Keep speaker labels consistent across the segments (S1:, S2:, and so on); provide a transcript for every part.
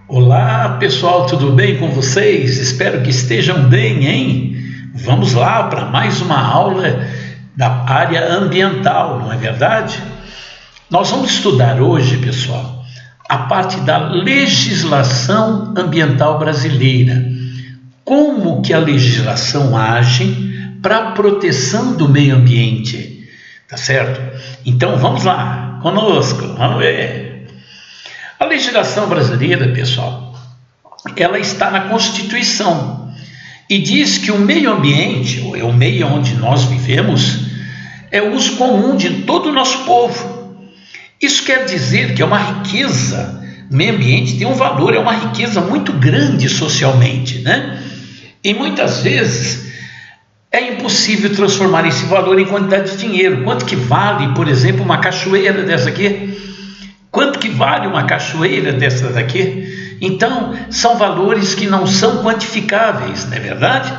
S1: Olá pessoal, tudo bem com vocês? Espero que estejam bem, hein? Vamos lá para mais uma aula da área ambiental, não é verdade? Nós vamos estudar hoje, pessoal, a parte da legislação ambiental brasileira. Como que a legislação age para a proteção do meio ambiente, tá certo? Então vamos lá, conosco, vamos ver. A legislação brasileira, pessoal, ela está na Constituição e diz que o meio ambiente, ou é o meio onde nós vivemos, é o uso comum de todo o nosso povo. Isso quer dizer que é uma riqueza, o meio ambiente tem um valor, é uma riqueza muito grande socialmente, né? E muitas vezes é impossível transformar esse valor em quantidade de dinheiro. Quanto que vale, por exemplo, uma cachoeira dessa aqui? Quanto que vale uma cachoeira dessa daqui? Então, são valores que não são quantificáveis, não é verdade?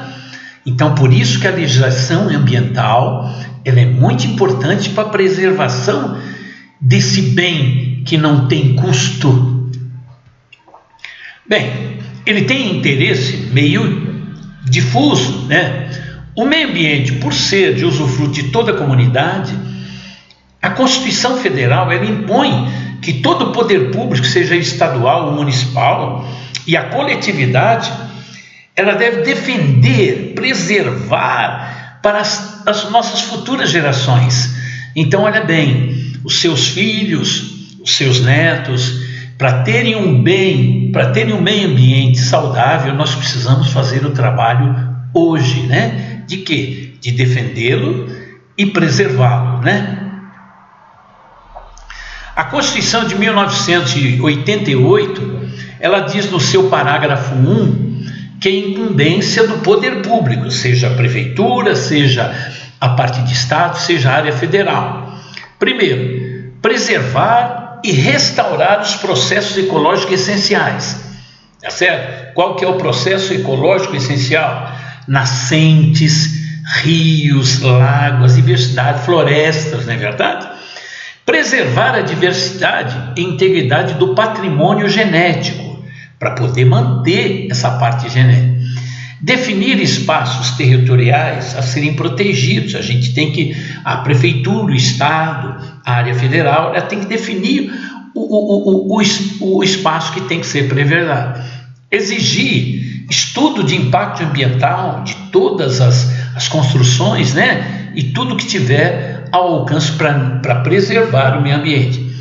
S1: Então, por isso que a legislação ambiental ela é muito importante para a preservação desse bem que não tem custo. Bem, ele tem interesse meio difuso, né? O meio ambiente, por ser de usufruto de toda a comunidade, a Constituição Federal ela impõe que todo o poder público, seja estadual ou municipal, e a coletividade, ela deve defender, preservar para as nossas futuras gerações. Então, olha bem, os seus filhos, os seus netos, para terem um bem, para terem um meio ambiente saudável, nós precisamos fazer o trabalho hoje, né? De quê? De defendê-lo e preservá-lo, né? A Constituição de 1988, ela diz no seu parágrafo 1 que é incumbência do poder público, seja a prefeitura, seja a parte de Estado, seja a área federal. Primeiro, preservar e restaurar os processos ecológicos essenciais. Tá certo? Qual que é o processo ecológico essencial? Nascentes, rios, lagos, diversidade, florestas, não é verdade? Preservar a diversidade e integridade do patrimônio genético, para poder manter essa parte genética. Definir espaços territoriais a serem protegidos. A gente tem que, a prefeitura, o Estado, a área federal, ela tem que definir o espaço que tem que ser preservado. Exigir estudo de impacto ambiental de todas as construções, né? E tudo que tiver ao alcance para preservar o meio ambiente.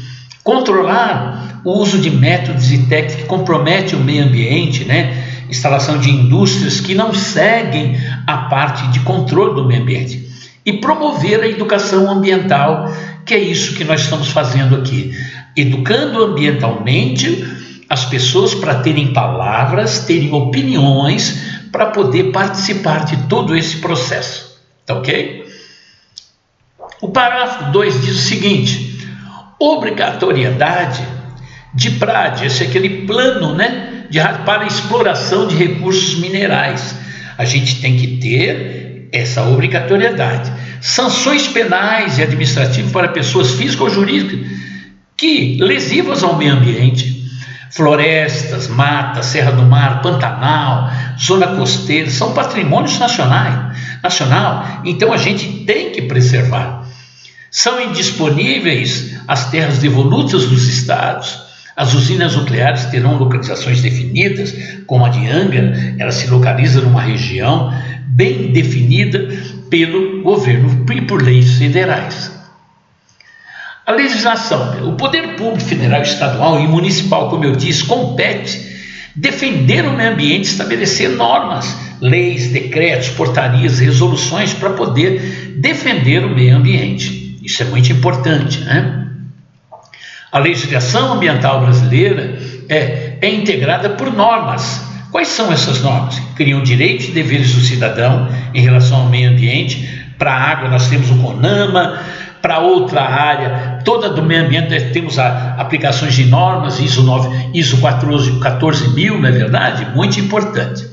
S1: Controlar o uso de métodos e técnicas que comprometem o meio ambiente, né? Instalação de indústrias que não seguem a parte de controle do meio ambiente. E promover a educação ambiental, que é isso que nós estamos fazendo aqui. Educando ambientalmente as pessoas para terem palavras, terem opiniões, para poder participar de todo esse processo. Tá ok? O parágrafo 2 diz o seguinte: obrigatoriedade de PRAD, esse é aquele plano, né, para a exploração de recursos minerais. A gente tem que ter essa obrigatoriedade. Sanções penais e administrativas para pessoas físicas ou jurídicas que lesivas ao meio ambiente. Florestas, matas, Serra do Mar, Pantanal, zona costeira, são patrimônios nacional, então a gente tem que preservar. São indisponíveis as terras devolutas dos estados. As usinas nucleares terão localizações definidas, como a de Angra, ela se localiza numa região bem definida pelo governo e por leis federais. A legislação, o poder público federal, estadual e municipal, como eu disse, compete defender o meio ambiente, estabelecer normas, leis, decretos, portarias, resoluções para poder defender o meio ambiente. Isso é muito importante, né? A legislação ambiental brasileira é integrada por normas. Quais são essas normas? Criam direitos e deveres do cidadão em relação ao meio ambiente. Para a água nós temos o CONAMA, para outra área, toda do meio ambiente nós temos aplicações de normas, ISO 14000, não é verdade? Muito importante.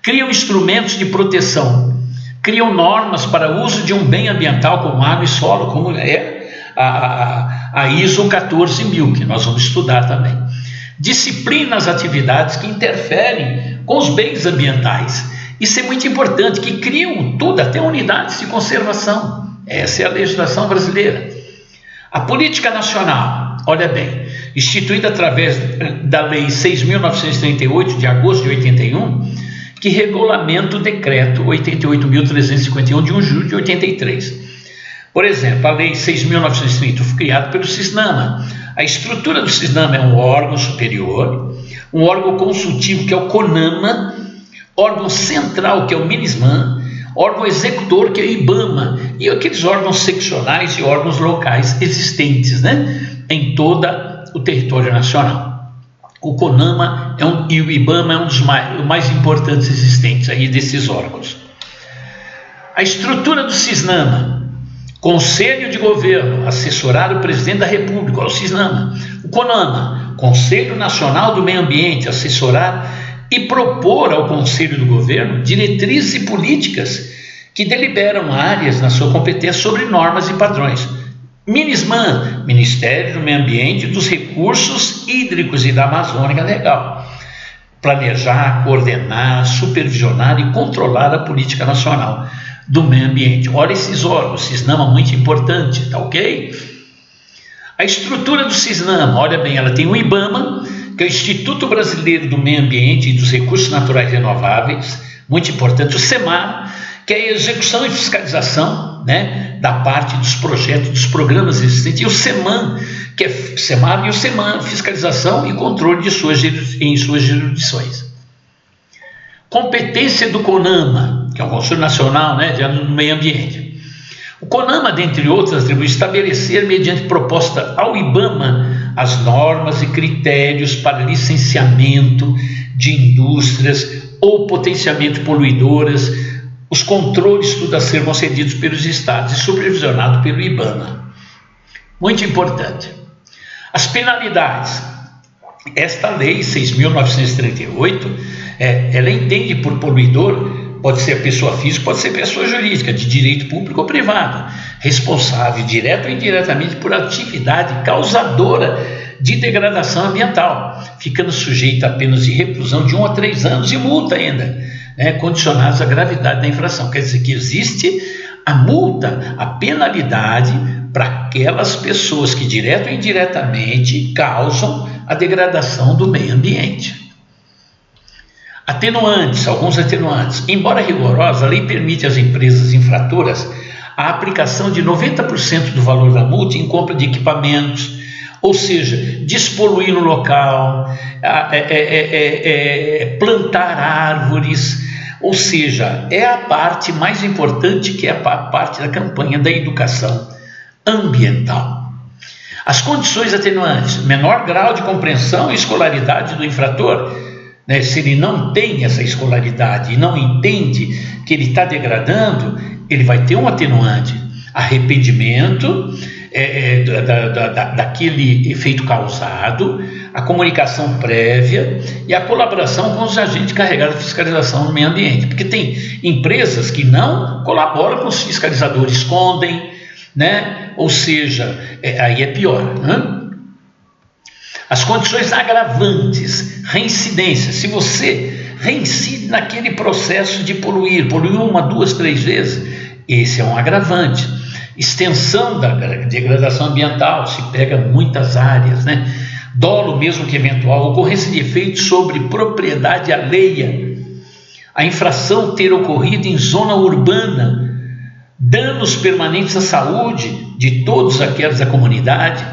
S1: Criam instrumentos de proteção, criam normas para o uso de um bem ambiental como água e solo, como é a ISO 14000, que nós vamos estudar também. disciplina as atividades que interferem com os bens ambientais. Isso é muito importante, que criam tudo, até unidades de conservação. Essa é a legislação brasileira. A política nacional, olha bem, instituída através da Lei 6.938, de agosto de 81, que regulamenta o decreto 88.351, de 1 de julho de 83. Por exemplo, a Lei 6.930 foi criada pelo CISNAMA. A estrutura do CISNAMA é um órgão superior, um órgão consultivo, que é o CONAMA, órgão central, que é o MINISMAN, órgão executor, que é o IBAMA, e aqueles órgãos seccionais e órgãos locais existentes, né, em todo o território nacional. O CONAMA e o IBAMA é um dos mais importantes existentes aí desses órgãos. A estrutura do CISNAMA: Conselho de Governo, assessorar o Presidente da República, o CISNAMA. O CONAMA, Conselho Nacional do Meio Ambiente, assessorar e propor ao Conselho do Governo diretrizes e políticas que deliberam áreas na sua competência sobre normas e padrões. MINISMAN, Ministério do Meio Ambiente, dos Recursos Hídricos e da Amazônia Legal. Planejar, coordenar, supervisionar e controlar a política nacional do meio ambiente. Olha esses órgãos, CISNAMA, muito importante, tá ok? A estrutura do CISNAMA, olha bem, ela tem o IBAMA, que é o Instituto Brasileiro do Meio Ambiente e dos Recursos Naturais Renováveis, muito importante. O SEMAR, que é a execução e fiscalização, né, da parte dos projetos, dos programas existentes. E o SEMAN, que é SEMAR e o SEMAN, fiscalização e controle em suas jurisdições. Competência do CONAMA, que é o Conselho Nacional, né, do Meio Ambiente. O CONAMA, dentre outras, atribui estabelecer, mediante proposta ao IBAMA, as normas e critérios para licenciamento de indústrias ou potencialmente poluidoras, os controles tudo a ser concedidos pelos estados e supervisionado pelo IBAMA. Muito importante. As penalidades. Esta lei 6.938, ela entende por poluidor, pode ser pessoa física, pode ser pessoa jurídica, de direito público ou privado, responsável direta ou indiretamente por atividade causadora de degradação ambiental, ficando sujeita a penas de reclusão de 1 a 3 anos e multa ainda, né, condicionados à gravidade da infração. Quer dizer que existe a multa, a penalidade para aquelas pessoas que direta ou indiretamente causam a degradação do meio ambiente. Atenuantes, alguns atenuantes. Embora rigorosa, a lei permite às empresas infratoras a aplicação de 90% do valor da multa em compra de equipamentos, ou seja, despoluir no local, plantar árvores, ou seja, é a parte mais importante, que é a parte da campanha da educação ambiental. As condições atenuantes: menor grau de compreensão e escolaridade do infrator, né? Se ele não tem essa escolaridade e não entende que ele está degradando, ele vai ter um atenuante: arrependimento daquele efeito causado, a comunicação prévia e a colaboração com os agentes carregados de fiscalização no meio ambiente. Porque tem empresas que não colaboram com os fiscalizadores, escondem, né? Ou seja, aí é pior, né? As condições agravantes, reincidência. Se você reincide naquele processo de poluir 1, 2, 3 vezes, esse é um agravante. Extensão da degradação ambiental, se pega muitas áreas, né? Dolo, mesmo que eventual, ocorrência de efeitos sobre propriedade alheia, a infração ter ocorrido em zona urbana, danos permanentes à saúde de todos aqueles da comunidade,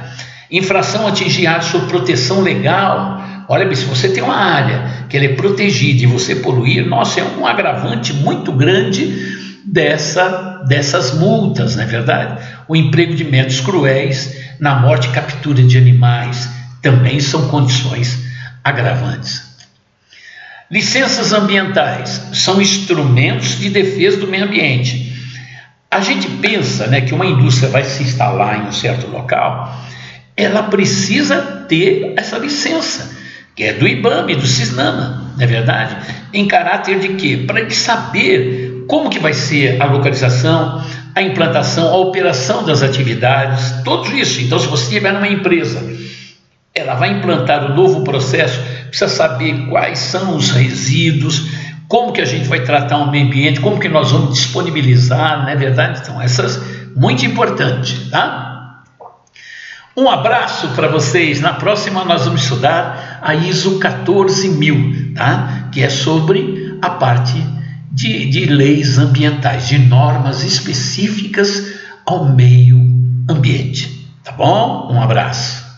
S1: infração atingir área sob proteção legal. Olha bem, se você tem uma área que ela é protegida e você poluir, nossa, é um agravante muito grande dessas multas, não é verdade? O emprego de métodos cruéis na morte e captura de animais também são condições agravantes. Licenças ambientais são instrumentos de defesa do meio ambiente. A gente pensa, né, que uma indústria vai se instalar em um certo local, ela precisa ter essa licença, que é do IBAMA e do CISNAMA, não é verdade? Em caráter de quê? Para ele saber como que vai ser a localização, a implantação, a operação das atividades, tudo isso. Então, se você estiver numa empresa, ela vai implantar o novo processo, precisa saber quais são os resíduos, como que a gente vai tratar o meio ambiente, como que nós vamos disponibilizar, não é verdade? Então, essas, muito importante, tá? Um abraço para vocês. Na próxima nós vamos estudar a ISO 14000, tá? Que é sobre a parte de leis ambientais, de normas específicas ao meio ambiente, tá bom? Um abraço.